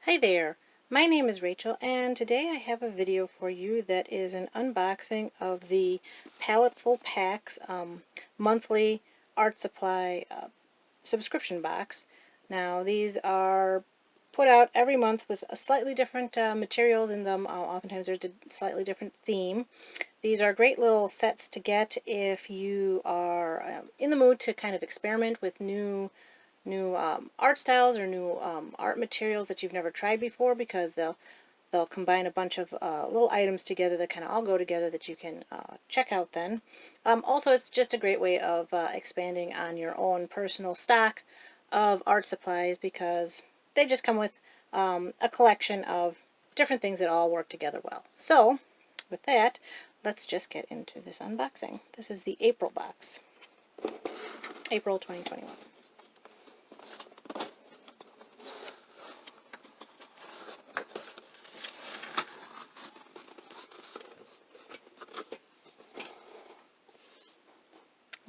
Hi there, my name is Rachel and today I have a video for you that is an unboxing of the Paletteful Packs monthly art supply subscription box. Now these are put out every month with a slightly different materials in them. Oftentimes there's a slightly different theme. These are great little sets to get if you are in the mood to kind of experiment with new art styles or new art materials that you've never tried before, because they'll combine a bunch of little items together that kind of all go together that you can check out then. Also, it's just a great way of expanding on your own personal stock of art supplies, because they just come with a collection of different things that all work together well. So with that, let's just get into this unboxing. This is the April box, April 2021.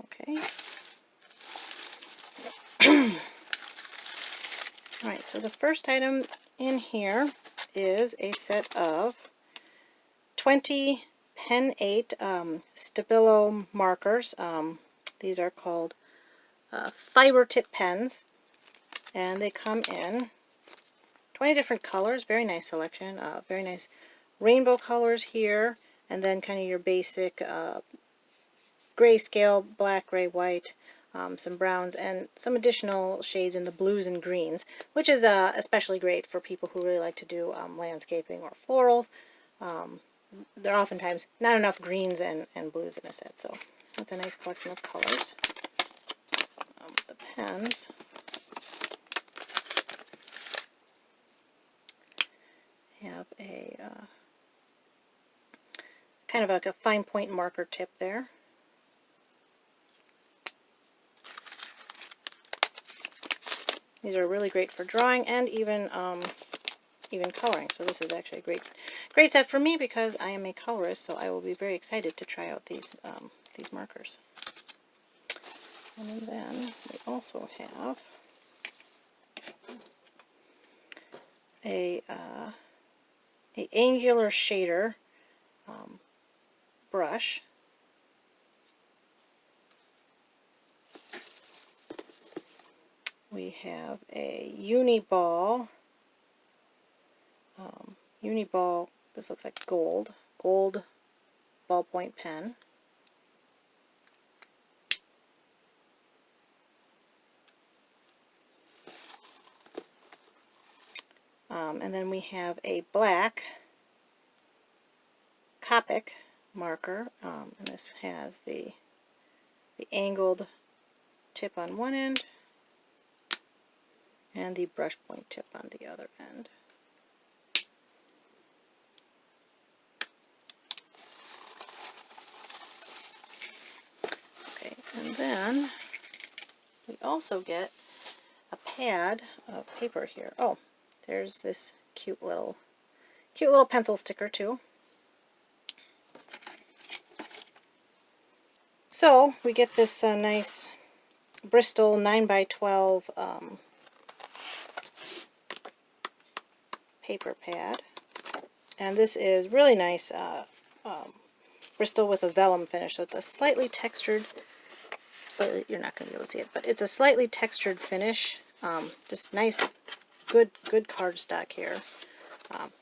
Okay. Alright, so the first item in here is a set of 20 Pen 8 Stabilo markers. These are called fiber tip pens, and they come in 20 different colors. Very nice selection. Very nice rainbow colors here, and then kind of your basic grayscale, black, gray, white, some browns, and some additional shades in the blues and greens, which is especially great for people who really like to do landscaping or florals. There are oftentimes not enough greens and blues in a set, so that's a nice collection of colors. The pens have a kind of like a fine point marker tip there. These are really great for drawing and even coloring. So this is actually a great set for me, because I am a colorist. So I will be very excited to try out these markers. And then we also have a angular shader brush. We have a Uni-Ball, this looks like gold ballpoint pen. And then we have a black COPIC marker, and this has the angled tip on one end and the brush point tip on the other end. Okay, and then we also get a pad of paper here. Oh, there's this cute little pencil sticker too. So we get this nice Bristol 9x12 paper pad, and this is really nice Bristol with a vellum finish, so it's a slightly textured, you're not going to be able to see it, but it's a slightly textured finish. Just nice, good cardstock here.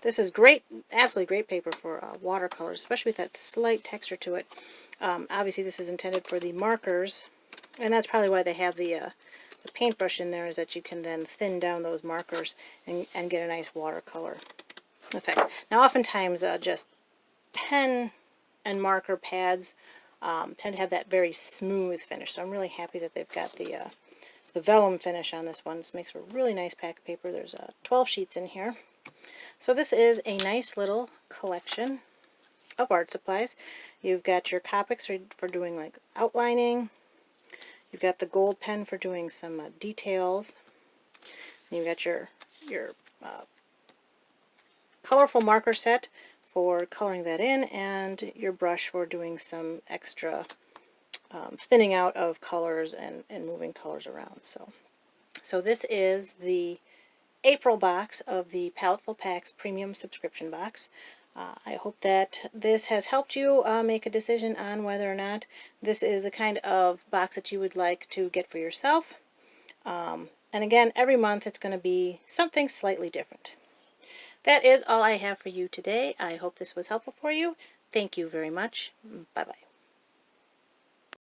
This is great, absolutely great paper for watercolors, especially with that slight texture to it. Obviously this is intended for the markers, and that's probably why they have the paintbrush in there, is that you can then thin down those markers and get a nice watercolor effect. Now oftentimes just pen and marker pads tend to have that very smooth finish, so I'm really happy that they've got the vellum finish on this one. This makes a really nice pack of paper. There's 12 sheets in here. So this is a nice little collection of art supplies. You've got your Copics for doing like outlining. You've got the gold pen for doing some details. And you've got your colorful marker set for coloring that in, and your brush for doing some extra thinning out of colors and moving colors around. So this is the April box of the Paletteful Packs Premium Subscription Box. I hope that this has helped you make a decision on whether or not this is the kind of box that you would like to get for yourself. And again, every month it's going to be something slightly different. That is all I have for you today. I hope this was helpful for you. Thank you very much. Bye-bye.